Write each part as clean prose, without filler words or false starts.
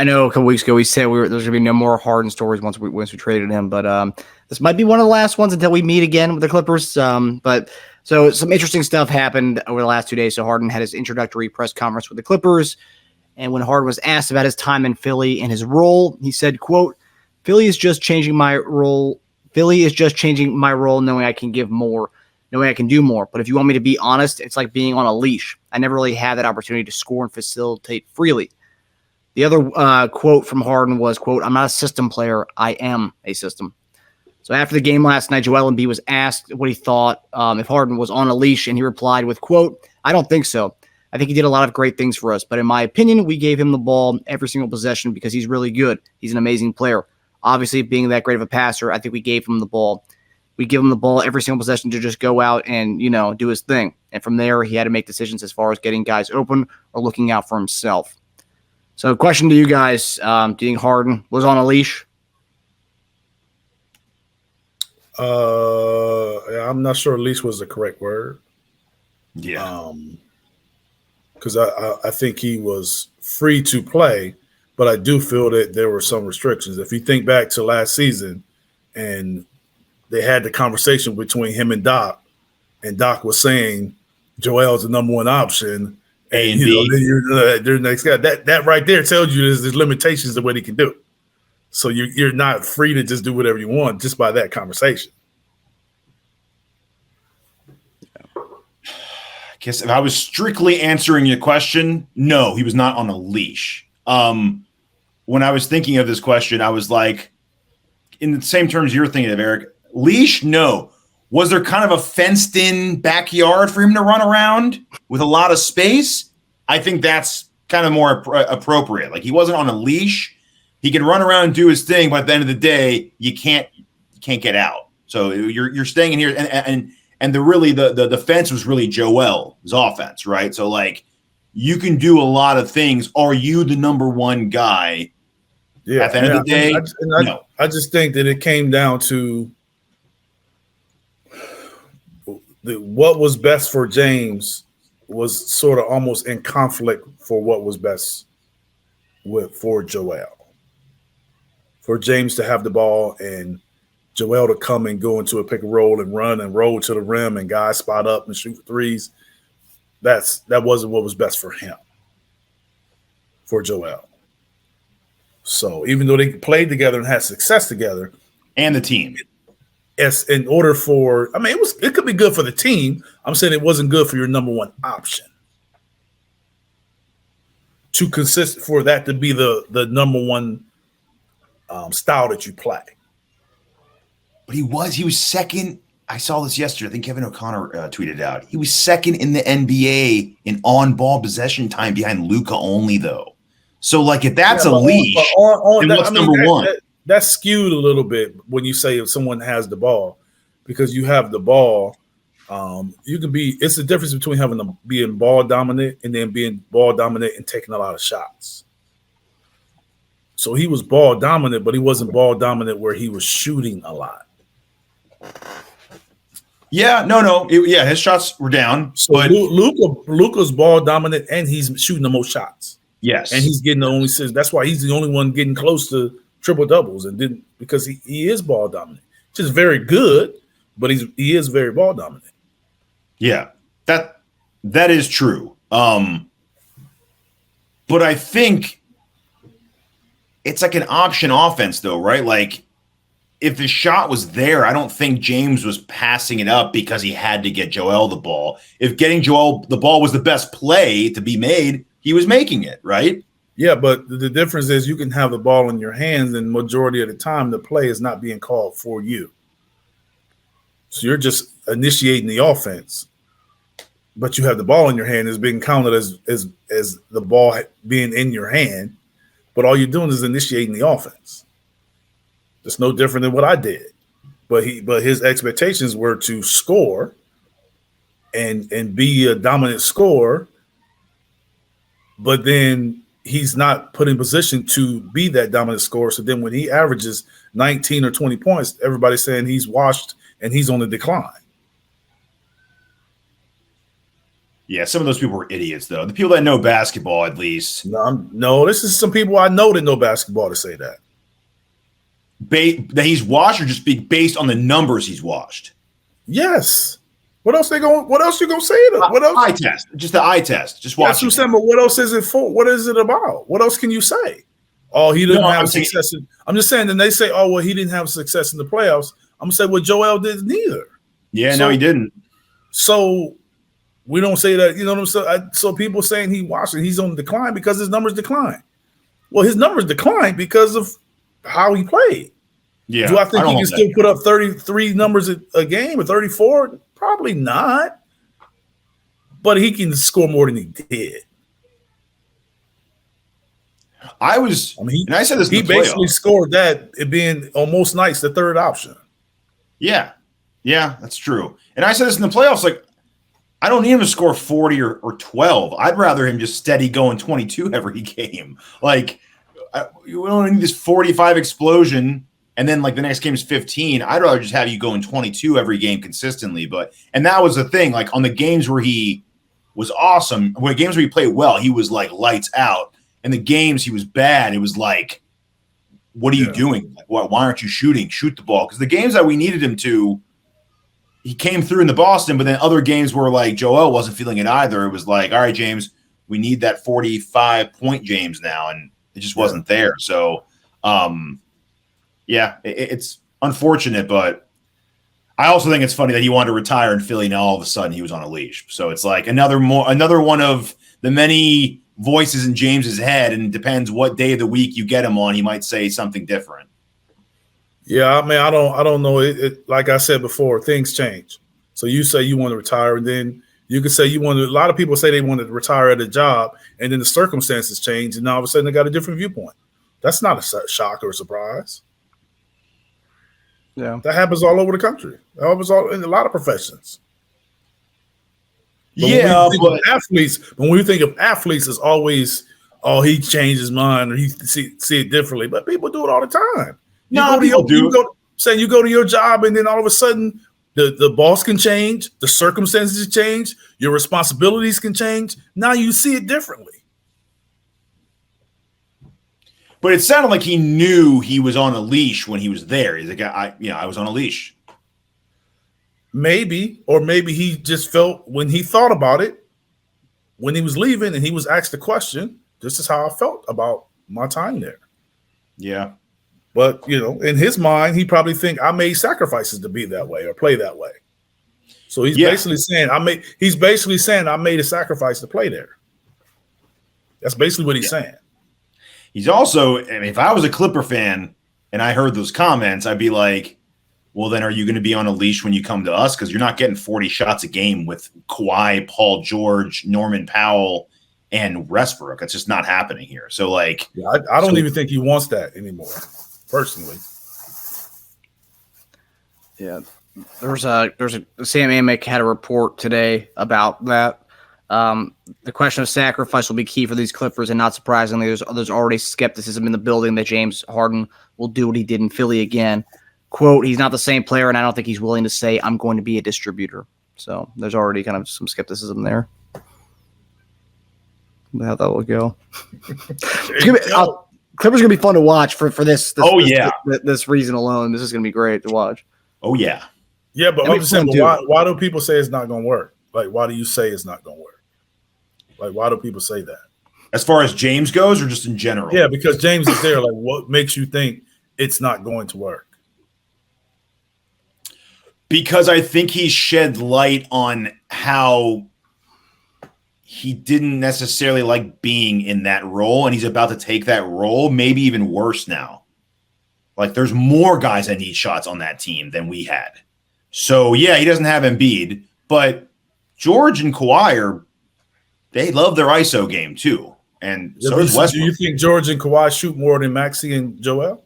I know a couple weeks ago we said there's going to be no more Harden stories once we traded him, but this might be one of the last ones until we meet again with the Clippers. But so some interesting stuff happened over the last 2 days. So Harden had his introductory press conference with the Clippers, and when Harden was asked about his time in Philly and his role, he said, "quote Philly is just changing my role. Philly is just changing my role, knowing I can give more, knowing I can do more. But if you want me to be honest, it's like being on a leash. I never really had that opportunity to score and facilitate freely." The other quote from Harden was, quote, "I'm not a system player. I am a system." So after the game last night, Joel Embiid was asked what he thought if Harden was on a leash, and he replied with, quote, "I don't think so. I think he did a lot of great things for us. But in my opinion, we gave him the ball every single possession because he's really good. He's an amazing player. Obviously, being that great of a passer, I think we gave him the ball. We give him the ball every single possession to just go out and, do his thing. And from there, he had to make decisions as far as getting guys open or looking out for himself." So question to you guys, do you think Harden was on a leash? I'm not sure leash was the correct word. Yeah. Because I think he was free to play, but I do feel that there were some restrictions. If you think back to last season and they had the conversation between him and Doc was saying Joel's the number one option. And then you're the next guy. That right there tells you there's limitations to what he can do. So you're not free to just do whatever you want just by that conversation. I guess if I was strictly answering your question, no, he was not on a leash. When I was thinking of this question, I was like, in the same terms you're thinking of, Eric, leash, no. Was there kind of a fenced-in backyard for him to run around with a lot of space? I think that's kind of more appropriate. Like, he wasn't on a leash. He can run around and do his thing, but at the end of the day, you can't get out. So you're staying in here, and the fence was really Joel's offense, right? So like, you can do a lot of things. Are you the number one guy? Yeah. At the end of the day, no. I just think that it came down to what was best for James was sort of almost in conflict for what was best for Joel. For James to have the ball and Joel to come and go into a pick and roll and run and roll to the rim and guys spot up and shoot threes, that wasn't what was best for him, for Joel. So even though they played together and had success together, and the team, as in order for, it could be good for the team. I'm saying it wasn't good for your number one option to consist for that to be the number one style that you play. But he was second. I saw this yesterday. I think Kevin O'Connor tweeted out. He was second in the NBA in on-ball possession time behind Luka only, though. So, like, if that's a leash, then what's number one? That's skewed a little bit when you say if someone has the ball, because you have the ball. You can be. It's the difference between being ball dominant and then being ball dominant and taking a lot of shots. So he was ball dominant, but he wasn't ball dominant where he was shooting a lot. Yeah, no. His shots were down. So but Luka's ball dominant and he's shooting the most shots. Yes, and he's getting the only assist. That's why he's the only one getting close to triple doubles, and didn't because he is ball dominant, which is very good, but he is very ball dominant. Yeah, that is true. But I think it's like an option offense, though, right? Like, if the shot was there, I don't think James was passing it up because he had to get Joel the ball. If getting Joel the ball was the best play to be made, he was making it, right? Yeah, but the difference is you can have the ball in your hands, and majority of the time the play is not being called for you. So you're just initiating the offense, but you have the ball in your hand is being counted as the ball being in your hand, but all you're doing is initiating the offense. It's no different than what I did, but his expectations were to score and be a dominant scorer, but then he's not put in position to be that dominant scorer. So then when he averages 19 or 20 points, everybody's saying he's washed and he's on the decline. Yeah, some of those people were idiots, though. The people that know basketball, at least. No, this is some people I know that know basketball to say that. That he's washed, or just be based on the numbers he's washed? Yes. What else you gonna say? What else? Eye test. Just the eye test. Just watch. That's what I'm saying, but what else is it for? What is it about? What else can you say? Oh, he didn't have success. I'm just saying, then they say, oh, well, he didn't have success in the playoffs. I'm gonna say, well, Joel did neither. Yeah, no, he didn't. So we don't say that, you know what I'm saying? So people saying he washed it, he's on the decline because his numbers decline. Well, his numbers decline because of how he played. Yeah. Do I think he can still put up 33 numbers a game or 34? Probably not. But he can score more than he did. I said this. He basically scored that, it being on most nights the third option. Yeah, that's true. And I said this in the playoffs. Like, I don't need him to score 40 or 12. I'd rather him just steady going 22 every game. Like, you don't need this 45 explosion, and then like the next game is 15. I'd rather just have you going 22 every game consistently. And that was the thing. Like on the games where he was awesome, when games where he played well, he was like lights out. And the games he was bad, it was like, what are you doing? Like, why aren't you shooting? Shoot the ball. Because the games that we needed him to, he came through in the Boston, but then other games where like Joel wasn't feeling it either. It was like, all right, James, we need that 45-point James now. And it just wasn't there. So, it's unfortunate, but I also think it's funny that he wanted to retire in Philly. Now all of a sudden he was on a leash. So it's like another one of the many voices in James's head, and it depends what day of the week you get him on. He might say something different. Yeah, I mean, I don't know. It like I said before, things change. So you say you want to retire, and then you could say you want to. A lot of people say they want to retire at a job, and then the circumstances change, and all of a sudden they got a different viewpoint. That's not a shock or a surprise. Yeah, that happens all over the country. That happens in a lot of professions. But when we think of athletes, it's always, oh, he changed his mind or he see it differently. But people do it all the time. You go to your job, and then all of a sudden the boss can change, the circumstances change, your responsibilities can change. Now you see it differently. But it sounded like he knew he was on a leash when he was there. He's like, I was on a leash. Maybe, or maybe he just felt when he thought about it, when he was leaving and he was asked the question, this is how I felt about my time there. Yeah. But, in his mind, he probably think I made sacrifices to be that way or play that way. So he's basically saying I made a sacrifice to play there. That's basically what he's saying. He's also, if I was a Clipper fan and I heard those comments, I'd be like, well, then are you going to be on a leash when you come to us? Because you're not getting 40 shots a game with Kawhi, Paul George, Norman Powell, and Westbrook. It's just not happening here. So, I don't even think he wants that anymore, personally. Yeah, there's a Sam Amick had a report today about that. The question of sacrifice will be key for these Clippers, and not surprisingly, there's already skepticism in the building that James Harden will do what he did in Philly again. Quote, he's not the same player, and I don't think he's willing to say, I'm going to be a distributor. So there's already kind of some skepticism there. How that will go. Clippers are going to be fun to watch for this. This reason alone. This is going to be great to watch. Oh, yeah. Yeah, but I'm just saying, why do people say it's not going to work? Like, why do you say it's not going to work? Like, why do people say that? As far as James goes, or just in general? Yeah, because James is there. Like, what makes you think it's not going to work? Because I think he shed light on how he didn't necessarily like being in that role, and he's about to take that role, maybe even worse now. Like, there's more guys that need shots on that team than we had. So, yeah, he doesn't have Embiid, but George and Kawhi they love their ISO game too. And so does Westbrook. Do you think George and Kawhi shoot more than Maxey and Joel?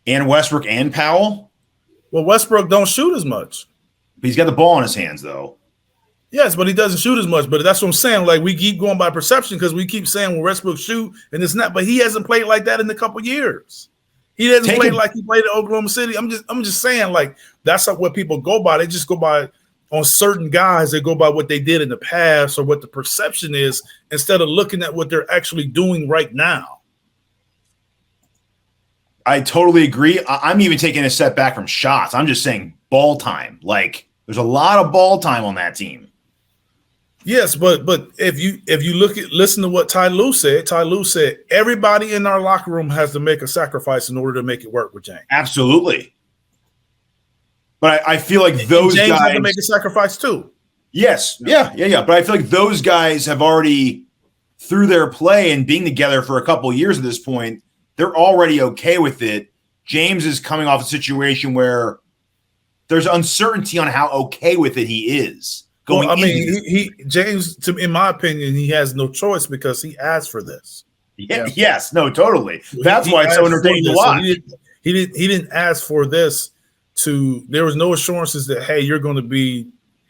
And Westbrook and Powell? Well, Westbrook don't shoot as much. But he's got the ball in his hands, though. Yes, but he doesn't shoot as much. But that's what I'm saying. Like, we keep going by perception because we keep saying, well, Westbrook shoot, and it's not. But he hasn't played like that in a couple years. He hasn't played like he played at Oklahoma City. I'm just saying, like, that's what people go by. They just go by on certain guys. They go by what they did in the past or what the perception is instead of looking at what they're actually doing right now. I totally agree. I'm even taking a step back from shots. I'm just saying ball time. Like, there's a lot of ball time on that team. Yes, but if you listen to what Ty Lue said everybody in our locker room has to make a sacrifice in order to make it work with James. Absolutely. But I feel like those James guys have to make a sacrifice too. Yes. Yeah. But I feel like those guys have already, through their play and being together for a couple of years at this point, they're already okay with it. James is coming off a situation where there's uncertainty on how okay with it he is. James, in my opinion, he has no choice because he asked for this. Yeah. Yes. No. Totally. That's why it's so entertaining to watch. So he didn't ask for this. There was no assurances that, hey, you're going to be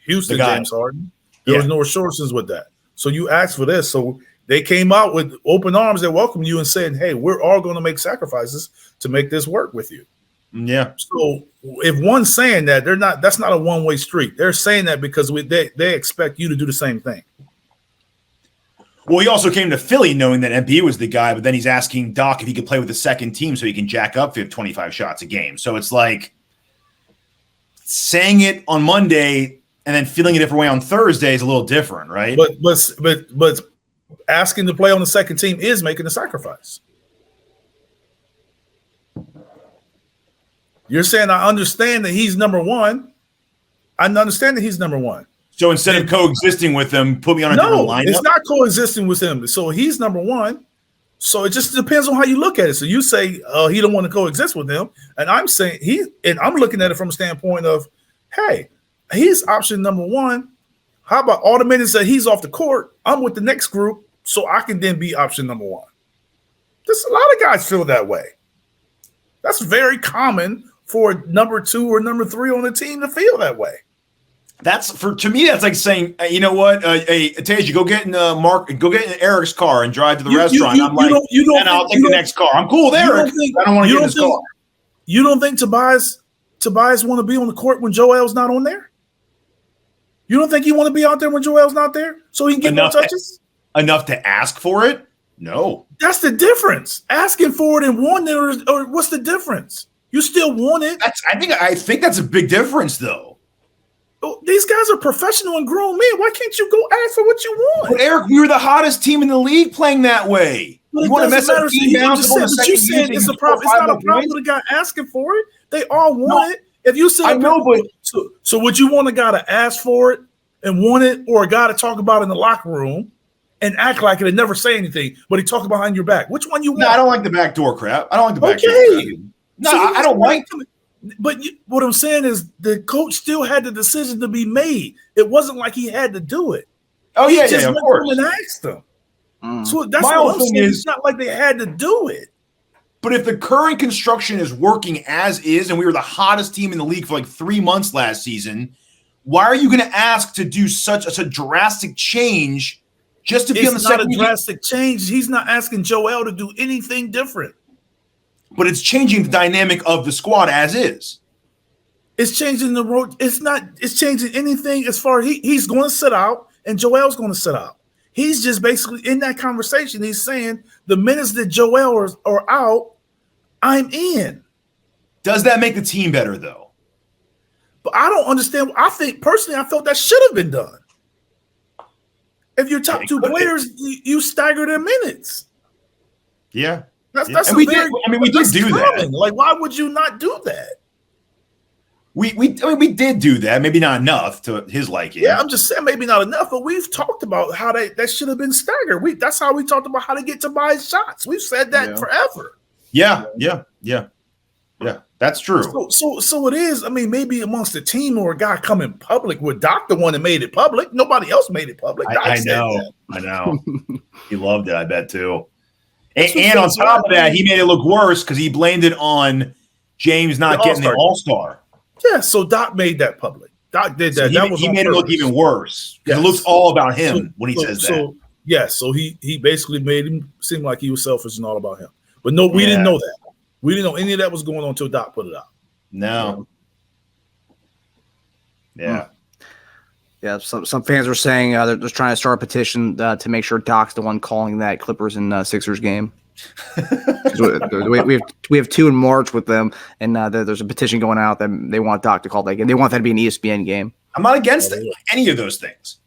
Houston James Harden. There was no assurances with that. So you asked for this. So they came out with open arms that welcomed you and said, hey, we're all going to make sacrifices to make this work with you. Yeah. So if one's saying that, that's not a one-way street. They're saying that because they expect you to do the same thing. Well, he also came to Philly knowing that Embiid was the guy, but then he's asking Doc if he could play with the second team so he can jack up 25 shots a game. So it's like saying it on Monday and then feeling a different way on Thursday is a little different, right? But asking to play on the second team is making a sacrifice. You're saying I understand that he's number one. I understand that he's number one. So instead of coexisting with him, put me on a different lineup? No, it's not coexisting with him. So he's number one. So it just depends on how you look at it. So you say he don't want to coexist with him, and I'm saying I'm looking at it from a standpoint of, hey, he's option number one. How about all the minutes that he's off the court, I'm with the next group, so I can then be option number one. There's a lot of guys feel that way. That's very common for number two or number three on the team to feel that way. To me, that's like saying, you know what, hey, Teja, go get in Eric's car and drive to the restaurant. I'll take the next car. I'm cool with Eric. I don't want to get in his car. You don't think Tobias want to be on the court when Joel's not on there? You don't think he want to be out there when Joel's not there so he can get more touches? Enough to ask for it? No. That's the difference. Asking for it and wanting it, or what's the difference? You still want it. I think that's a big difference, though. These guys are professional and grown men. Why can't you go ask for what you want? But Eric, we were the hottest team in the league playing that way. You want to mess up team down? You said it's a problem. It's not a problem with a guy asking for it. They all want it. If you said, so would you want a guy to ask for it and want it, or a guy to talk about it in the locker room and act like it and never say anything, but he talk behind your back? Which one you want? No, I don't like the backdoor crap. I don't like the backdoor crap. No, I don't like. But what I'm saying is the coach still had the decision to be made. It wasn't like he had to do it. Oh, yeah, of course. And asked them. So that's my whole thing is, it's not like they had to do it. But if the current construction is working as is, and we were the hottest team in the league for like 3 months last season, why are you going to ask to do such a drastic change just to be on the second? It's not a drastic change. He's not asking Joel to do anything different. But it's changing the dynamic of the squad as is. It's changing the road. It's changing anything as far as he's going to sit out and Joel's going to sit out. He's just basically in that conversation. He's saying the minutes that Joel are out, I'm in. Does that make the team better though? But I don't understand. I think personally, I felt that should have been done. If your top two players, you stagger their minutes. Yeah. That's we did do that. Like, why would you not do that? We did do that. Maybe not enough to his liking. Yeah, I'm just saying maybe not enough. But we've talked about how that should have been staggered. That's how we talked about how to get to buy shots. We've said that forever. Yeah. That's true. So it is. I mean, maybe amongst the team or a guy coming public with Doc, the one that made it public. Nobody else made it public. I know. He loved it. I bet too. And on top of that, he made it look worse because he blamed it on James not getting the All-Star. Yeah, so Doc made that public. Doc did that. So he made it look even worse. Yes. It looks all about him when he says that. So he basically made him seem like he was selfish and all about him. But no, we didn't know that. We didn't know any of that was going on until Doc put it out. No. Yeah. Yeah, some fans are saying they're just trying to start a petition to make sure Doc's the one calling that Clippers and Sixers game. we have 2 in March with them, and there's a petition going out that they want Doc to call that game. They want that to be an ESPN game. I'm not against any of those things.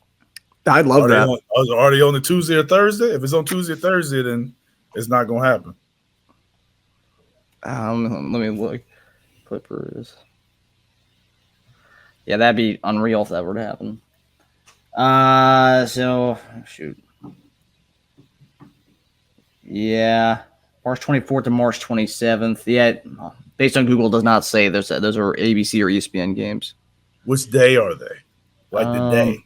I'd love that. Are they on the Tuesday or Thursday? If it's on Tuesday or Thursday, then it's not going to happen. Let me look. Clippers. Yeah, that'd be unreal if that were to happen. So shoot. Yeah, March 24th to March 27th. Yeah, based on Google, does not say those are ABC or ESPN games. Which day are they? Like the day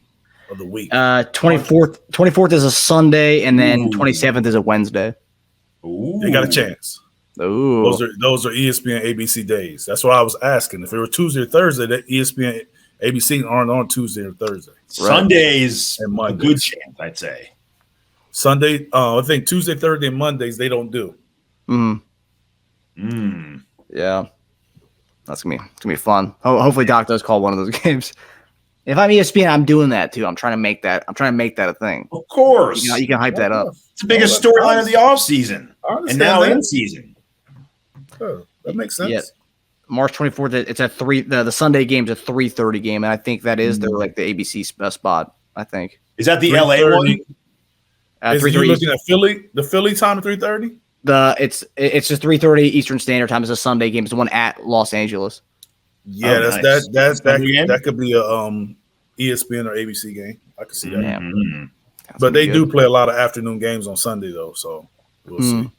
of the week? 24th is a Sunday, and then 27th is a Wednesday. Ooh. They got a chance. Ooh. Those are ESPN ABC days. That's what I was asking. If it were Tuesday or Thursday, that ESPN ABC aren't on Tuesday or Thursday. Sundays and a good chance, I'd say. Sunday, I think Tuesday, Thursday, and Mondays they don't do. Yeah, that's gonna be fun. Hopefully, Doc does call one of those games. If I'm ESPN, I'm doing that too. I'm trying to make that a thing. Of course, you can hype that up. It's the biggest storyline of the off season, and now in season. Oh, that makes sense. Yeah. March 24th, it's a 3. The Sunday game's a 3:30 game, and I think that is their the ABC spot. I think. Is that the LA one? Is you looking at Philly? The Philly time at 3:30. It's just 3:30 Eastern Standard Time. It's a Sunday game. It's the one at Los Angeles. Yeah, that could be a ESPN or ABC game. I could see that. Yeah. But they do play a lot of afternoon games on Sunday though, so we'll see.